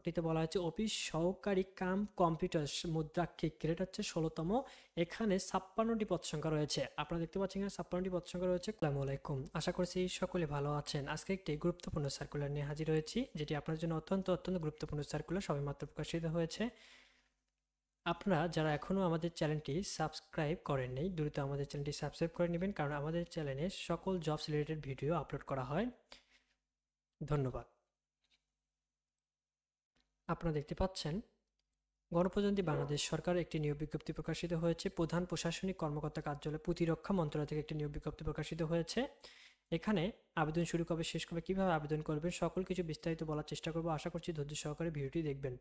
এটিতে বলা হচ্ছে অফিস সহকারী কাম কম্পিউটার মুদ্রাক্ষিক গ্রেড হচ্ছে 16তম। এখানে 56টি পদ সংখ্যা রয়েছে। আপনারা দেখতে পাচ্ছেন এখানে 56টি পদ সংখ্যা রয়েছে। আসসালামু আলাইকুম, আশা করছি সকলে ভালো আছেন। আজকে একটি গুরুত্বপূর্ণ সার্কুলার নিয়ে হাজির হয়েছি, যেটি আপনার জন্য অত্যন্ত গুরুত্বপূর্ণ সার্কুলার, সবেমাত্র প্রকাশিত হয়েছে। আপনারা যারা এখনও আমাদের চ্যানেলটি সাবস্ক্রাইব করেননি, দ্রুত আমাদের চ্যানেলটি সাবস্ক্রাইব করে নেবেন, কারণ আমাদের চ্যানেলে সকল জবস রিলেটেড ভিডিও আপলোড করা হয়। ধন্যবাদ। আপনারা দেখতে পাচ্ছেন গণপ্রজাতন্ত্রী বাংলাদেশ সরকার একটি নিয়োগ বিজ্ঞপ্তি প্রকাশিত হয়েছে। প্রধান প্রশাসনিক কর্মকর্তা কার্যালয় প্রতিরক্ষা মন্ত্রণালয় থেকে একটি নিয়োগ বিজ্ঞপ্তি প্রকাশিত হয়েছে। এখানে আবেদন শুরু কবে, শেষ কবে, কিভাবে আবেদন করবেন, সকল কিছু বিস্তারিত বলার চেষ্টা করব। আশা করছি ধৈর্য সহকারে ভিডিওটি দেখবেন।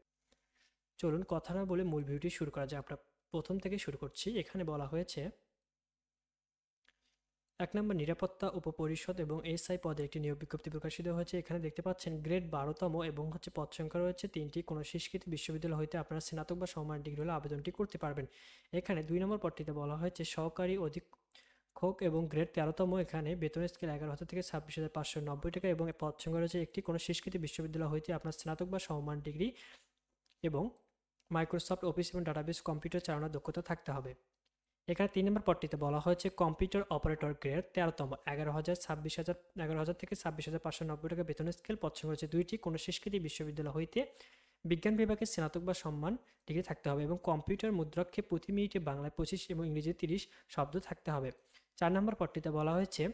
চলুন কথা না বলে মূল ভিডিওটি শুরু করা যায়। আমরা প্রথম থেকে শুরু করছি। এখানে বলা হয়েছে 1 নম্বর নিরাপত্তা উপপরিষদ এবং এসআই পদে একটি নিয়োগ বিজ্ঞপ্তি প্রকাশিত হয়েছে। এখানে দেখতে পাচ্ছেন গ্রেড 12তম এবং পদ সংখ্যা রয়েছে 3টি। কোনো স্বীকৃত বিশ্ববিদ্যালয় হইতে আপনারা স্নাতক বা সমমান ডিগ্রি হলে আবেদনটি করতে পারবেন। এখানে 2 নম্বর পদটিতে বলা হয়েছে সহকারী অধীক্ষক এবং গ্রেড 13তম। এখানে বেতন স্কেল 11,000 থেকে 26,590 টাকা এবং পদ সংখ্যা রয়েছে একটি। কোনো স্বীকৃত বিশ্ববিদ্যালয় হইতে আপনার স্নাতক বা সমমান ডিগ্রি এবং মাইক্রোসফট অফিস এবং ডাটাবেস কম্পিউটার চালানোর দক্ষতা থাকতে হবে। এখানে 3 নম্বর পদটিতে বলা হয়েছে কম্পিউটার অপারেটর গ্রেড 13তম, 11,000 থেকে 26,590 টাকা বেতন স্কেল। পদ সংখ্যা রয়েছে 2টি। কোনো স্বীকৃত বিশ্ববিদ্যালয় হইতে বিজ্ঞান বিভাগে স্নাতক বা সম্মান ডিগ্রি থাকতে হবে এবং কম্পিউটার মুদ্রাক্ষেপ প্রতি মিনিটে বাংলায় 25 এবং ইংরেজি 30 শব্দ থাকতে হবে। 4 নম্বর পদটিতে বলা হয়েছে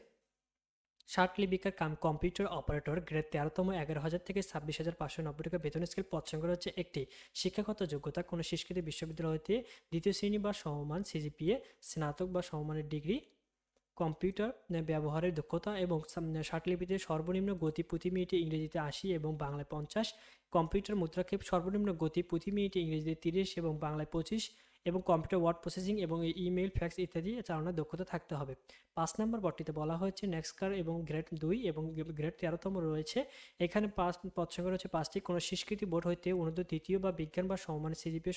ষাটলিপিকার কাম কম্পিউটার অপারেটর গ্রেড 13তম, 11,000 থেকে 26,590 টাকা বেতন স্কেল। পদ সংখ্যা হচ্ছে একটি। শিক্ষাগত যোগ্যতা কোনো স্বীকৃত বিশ্ববিদ্যালয় হতে দ্বিতীয় শ্রেণী বা সমমান সিজিপিএ, স্নাতক বা সমমানের ডিগ্রি, কম্পিউটার ব্যবহারের দক্ষতা এবং ষাটলিপিতে সর্বনিম্ন গতি প্রতি মিনিটে ইংরেজিতে 80 এবং বাংলায় 50, কম্পিউটার মুদ্রাক্ষেপ সর্বনিম্ন গতি প্রতি মিনিটে ইংরেজিতে 30 এবং বাংলায় 25 এবং কম্পিউটার ওয়ার্ড প্রসেসিং এবং ইমেইল, ফ্যাক্স ইত্যাদি চালানোর দক্ষতা থাকতে হবে। 5 নম্বর পদটিতে বলা হয়েছে নেক্সকার এবং গ্রেড 2 এবং গ্রেড 13তম রয়েছে। এখানে পদ সংখ্যা রয়েছে 5টি। কোনো স্বীকৃতি বোর্ড হইতে অনূর্ধ্ব তৃতীয় বা বিজ্ঞান বা সমমান সিজিপিএ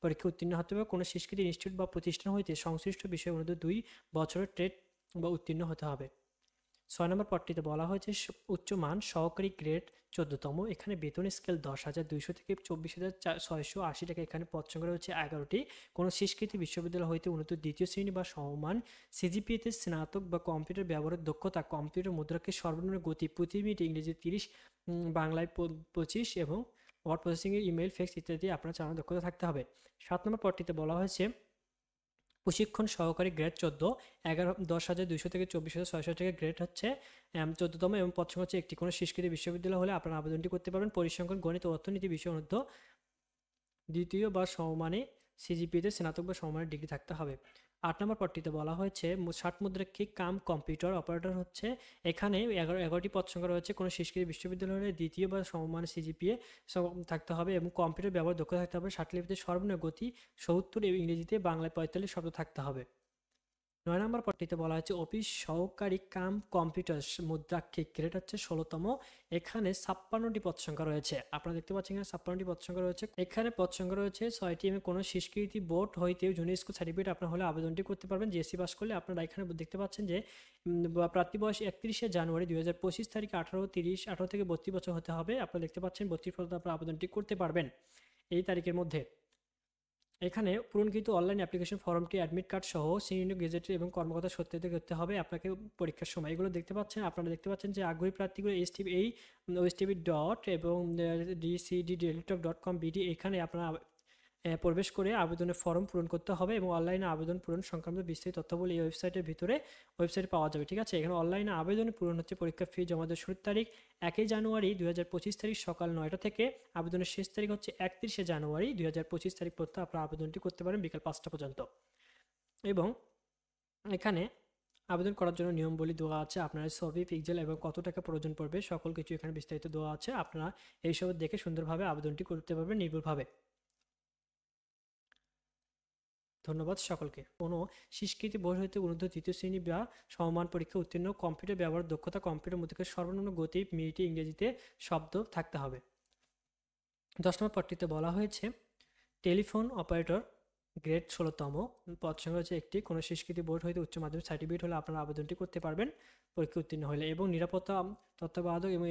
পরীক্ষা উত্তীর্ণ হতে হবে। কোনো স্বীকৃত ইনস্টিটিউট বা প্রতিষ্ঠান হইতে সংশ্লিষ্ট বিষয়ে অনূর্ধ্ব 2 বছরের ট্রেড বা উত্তীর্ণ হতে হবে। 6 নম্বর পদটিতে বলা হয়েছে উচ্চমান সহকারী গ্রেড 14তম। এখানে বেতন স্কেল 10,200 থেকে 24,680 টাকা। এখানে পদ সংখ্যা রয়েছে 11টি। কোনো স্বীকৃত বিশ্ববিদ্যালয় হইতে উন্নত দ্বিতীয় শ্রেণী বা সমমান সিজিপিএতে স্নাতক বা কম্পিউটার ব্যবহারের দক্ষতা, কম্পিউটার মুদ্রাক্ষেপ সর্বনিম্ন গতি প্রতি মিনিটে ইংরেজি 30, বাংলায় 25 এবং ওয়ার্ড প্রসেসিংয়ের ইমেইল, ফ্যাক্স ইত্যাদি আপনার চালানোর দক্ষতা থাকতে হবে। 7 নম্বর পদটিতে বলা হয়েছে প্রশিক্ষণ সহকারী গ্রেড 14, 10,200 থেকে 24,600 টাকা। গ্রেড হচ্ছে 14তম এবং পদ সংখ্যা হচ্ছে একটি। কোনো স্বীকৃত বিশ্ববিদ্যালয় হলে আপনারা আবেদনটি করতে পারবেন। পরিসংখ্যান, গণিত ও অর্থনীতি বিষয় অনূর্ধ্ব দ্বিতীয় বা সমমানে সিজিপিএতে স্নাতক বা সমমানের ডিগ্রি থাকতে হবে। 8 নম্বর পদটিতে বলা হয়েছে ষাট মুদ্রাক্ষিক কাম কম্পিউটার অপারেটর হচ্ছে। এখানে 11টি পদ সংখ্যা রয়েছে। কোনো স্বীকৃত বিশ্ববিদ্যালয় হলে দ্বিতীয় বা সমমান সিজিপিএ থাকতে হবে এবং কম্পিউটার ব্যবহার দক্ষ থাকতে হবে। ষাটলিপিতে সর্বনিম্ন গতি 70 এবং ইংরেজিতে বাংলায় 45 শব্দ থাকতে হবে। 9 নম্বর পদটিতে বলা হয়েছে অফিস সহকারী কাম কম্পিউটার মুদ্রাক্ষিক গ্রেড হচ্ছে 16তম। এখানে 56টি পদ সংখ্যা রয়েছে। আপনারা দেখতে পাচ্ছেন এখানে 56টি পদ সংখ্যা রয়েছে। এখানে পদ সংখ্যা রয়েছে 6টি এবং কোনো স্বীকৃতি বোর্ড হইতে জুনিয়র স্কুল সার্টিফিকেট আপনার হলে আবেদনটি করতে পারবেন। জিএসসি পাস করলে আপনারা এখানে দেখতে পাচ্ছেন যে প্রার্থী বয়স 31শে জানুয়ারি 2025 তারিখে 18 থেকে 32 বছর হতে হবে। আপনারা দেখতে পাচ্ছেন 32 পর্যন্ত আপনারা আবেদনটি করতে পারবেন এই তারিখের মধ্যে। এখানে পূরণকৃত অনলাইন অ্যাপ্লিকেশন ফর্মটি অ্যাডমিট কার্ড সহ সিনিয়র গেজেটের এবং কর্মকর্তা সত্যায়িত করতে হবে আপনাকে পরীক্ষার সময়। এগুলো দেখতে পাচ্ছেন, আপনারা দেখতে পাচ্ছেন যে আগ্রহী প্রার্থীগুলো OSTB ডট এবং dcddelitop.com.bd এখানে আপনারা প্রবেশ করে আবেদনের ফর্ম পূরণ করতে হবে এবং অনলাইনে আবেদন পূরণ সংক্রান্ত বিস্তারিত তথ্যগুলি এই ওয়েবসাইটের ভিতরে পাওয়া যাবে। ঠিক আছে, এখানে অনলাইনে আবেদনে পূরণ হচ্ছে পরীক্ষার ফি জমা দেওয়ার শুরুর তারিখ 1 জানুয়ারি 2025 তারিখ সকাল 9টা থেকে। আবেদনের শেষ তারিখ হচ্ছে 31শে জানুয়ারি 2025 তারিখ পর্যন্ত আপনারা আবেদনটি করতে পারেন বিকাল 5টা পর্যন্ত। এবং এখানে আবেদন করার জন্য নিয়মবলী দেওয়া আছে, আপনার ছবি, পিক্সেল এবং কত টাকা প্রয়োজন পড়বে সকল কিছু এখানে বিস্তারিত দেওয়া আছে। আপনারা এইসব দেখে সুন্দরভাবে আবেদনটি করতে পারবেন নির্ভুলভাবে। ধন্যবাদ সকলকে। কোনো স্বীকৃতি বোর্ড হইতে অনূর্ধ্ব তৃতীয় শ্রেণী বা সমমান পরীক্ষা উত্তীর্ণ, কম্পিউটার ব্যবহার দক্ষতা, কম্পিউটার মুদ্রাক্ষেপ সর্বনিম্ন গতি মিনিটে ইংরেজিতে শব্দ থাকতে হবে। 10 নম্বর পদটিতে বলা হয়েছে টেলিফোন অপারেটর গ্রেড 16তম। পদ সংখ্যা হচ্ছে একটি। কোনো স্বীকৃতি বোর্ড হইতে উচ্চ মাধ্যমিক সার্টিফিকেট হলে আপনারা আবেদনটি করতে পারবেন পরীক্ষা উত্তীর্ণ হলে। এবং নিরাপত্তা তত্ত্বাবধায়ক এবং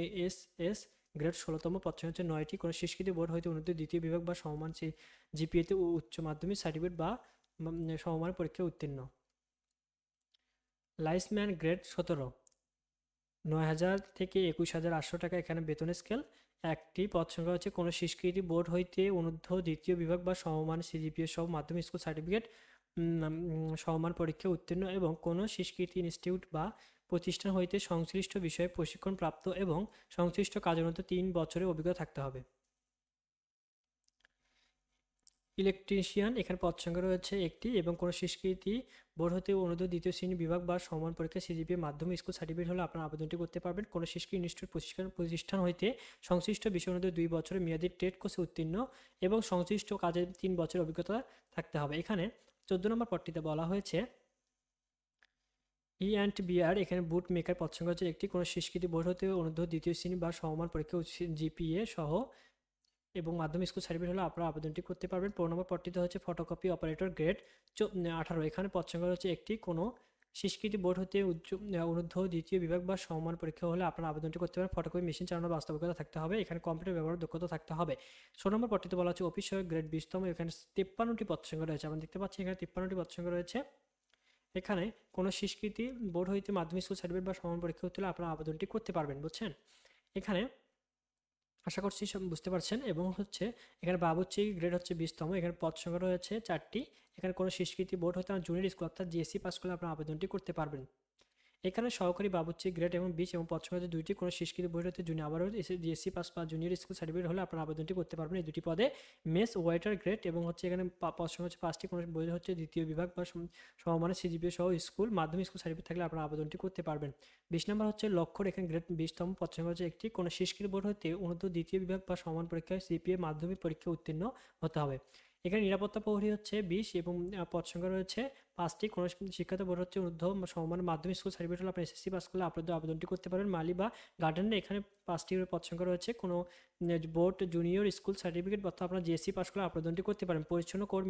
গ্রেড 16তম পদ সংখ্যা হচ্ছে 9টি, কোনো স্বীকৃত বোর্ড হইতে অনূর্ধ্ব দ্বিতীয় বিভাগ বা সমমান জিপিএতে উচ্চ মাধ্যমিক সার্টিফিকেট বা সমমান পরীক্ষায় উত্তীর্ণ। লাইসম্যান গ্রেড 17, 9,000 থেকে 21,800 টাকা এখানে বেতন স্কেল। একটি পদ সংখ্যা হচ্ছে কোনো স্বীকৃতি বোর্ড হইতে অনূর্ধ্ব দ্বিতীয় বিভাগ বা সমমান সিজিপিএ সহ মাধ্যমিক স্কুল সার্টিফিকেট সমমান পরীক্ষায় উত্তীর্ণ এবং কোনো স্বীকৃতি ইনস্টিটিউট বা প্রতিষ্ঠান হইতে সংশ্লিষ্ট বিষয়ে প্রশিক্ষণ প্রাপ্ত এবং সংশ্লিষ্ট কাজের মধ্যে 3 বছরের অভিজ্ঞতা থাকতে হবে। ইলেকট্রিশিয়ান, এখানে পদ সংখ্যা রয়েছে একটি এবং কোনো স্বীকৃতি বোর্ড হতে অনূর্ধ্ব দ্বিতীয় শ্রেণী বিভাগ বা সমান পরীক্ষা সিজিপিএ মাধ্যমিক স্কুল সার্টিফিকেট হলে আপনার আবেদনটি করতে পারবেন। কোনো স্বীকৃত ইনস্টিটিউট প্রতিষ্ঠান হইতে সংশ্লিষ্ট বিষয়ের মধ্যে 2 বছরের মেয়াদী ট্রেড কোর্সে উত্তীর্ণ এবং সংশ্লিষ্ট কাজের 3 বছরের অভিজ্ঞতা থাকতে হবে। এখানে 14 নম্বর পদটিতে বলা হয়েছে E&BR, এখানে বুট মেকার পদ সংখ্যা হচ্ছে একটি, কোনো স্বীকৃতি বোর্ড হতে অনূর্ধ্ব দ্বিতীয় শ্রেণী বা সমমান পরীক্ষা জিপিএ সহ এবং মাধ্যমিক স্কুল সার্টিফিকেট হলে আপনারা আবেদনটি করতে পারবেন। 15 নম্বর পদটিতে হচ্ছে ফটোকপি অপারেটর গ্রেড 18, এখানে পদ সংখ্যা হচ্ছে একটি, কোনো স্বীকৃতি বোর্ড হতে অনূর্ধ্ব দ্বিতীয় বিভাগ বা সমমান পরীক্ষা হলে আপনারা আবেদনটি করতে পারেন। ফটোকপি মেশিন চালানোর বাস্তবিকতা থাকতে হবে, এখানে কম্পিউটার ব্যবহারের দক্ষতা থাকতে হবে। 16 নম্বর পদটিতে বলা হচ্ছে অফিস সহায়ক গ্রেড 20তম, এখানে 53টি পদ সংখ্যা রয়েছে। আমরা দেখতে পাচ্ছি এখানে 53টি পদ সংখ্যা রয়েছে। এখানে কোনো স্বীকৃতি বোর্ড হইতে মাধ্যমিক স্কুল সার্টিফিকেট বা সমান পরীক্ষা হতে হলে আপনারা আবেদনটি করতে পারবেন, বুঝছেন? এখানে আশা করছি সব বুঝতে পারছেন। এবং হচ্ছে এখানে বাবুর্চি গ্রেড হচ্ছে 20তম, এখানে পদ সংখ্যা রয়েছে 4টি। এখানে কোনো স্বীকৃতি বোর্ড হতে জুনিয়র স্কুল অর্থাৎ জিএসসি পাস করলে আপনারা আবেদনটি করতে পারবেন। এখানে সহকারী বাবুর্চি গ্রেড এবং 20 এবং পদ সংখ্যা হচ্ছে 2টি, কোনো স্বীকৃতি বোর্ড হতে জুনিয়র আবারও জিএসসি পাস বা জুনিয়র স্কুল সার্টিফিকেট হলে আপনারা আবেদনটি করতে পারবেন এই 2টি পদে। মেস ওয়েটার গ্রেড এবং হচ্ছে এখানে পদ সংখ্যা হচ্ছে 5টি, কোনো বোর্ড হচ্ছে দ্বিতীয় বিভাগ বা সমমানের সিজিপিএ সহ স্কুল মাধ্যমিক স্কুল সার্টিফিকেট থাকলে আপনারা আবেদনটি করতে পারবেন। 20 নম্বর হচ্ছে লক্ষ্যর, এখানে গ্রেড 20তম, পদ সংখ্যা হচ্ছে একটি, কোনো স্বীকৃতি বোর্ড হতে অনূর্ধ্ব দ্বিতীয় বিভাগ বা সমান পরীক্ষায় সিপিএ মাধ্যমিক পরীক্ষা উত্তীর্ণ হতে হবে। এখানে নিরাপত্তা প্রহরী হচ্ছে 20 এবং পদ সংখ্যা রয়েছে 5টি, কোনো শিক্ষাগত বোর্ড হচ্ছে ঊর্ধ্ব সমমান মাধ্যমিক স্কুল সার্টিফিকেট হলে আপনি এসএসসি পাস করলে আপনাদের আবেদনটি করতে পারেন। মালি বা গার্ডেনের এখানে 5টি পদ সংখ্যা রয়েছে, কোনো বোর্ড জুনিয়র স্কুল সার্টিফিকেট অর্থাৎ আপনার জিএসসি পাস করলে আবেদনটি করতে পারেন। পরিচ্ছন্ন কর্মী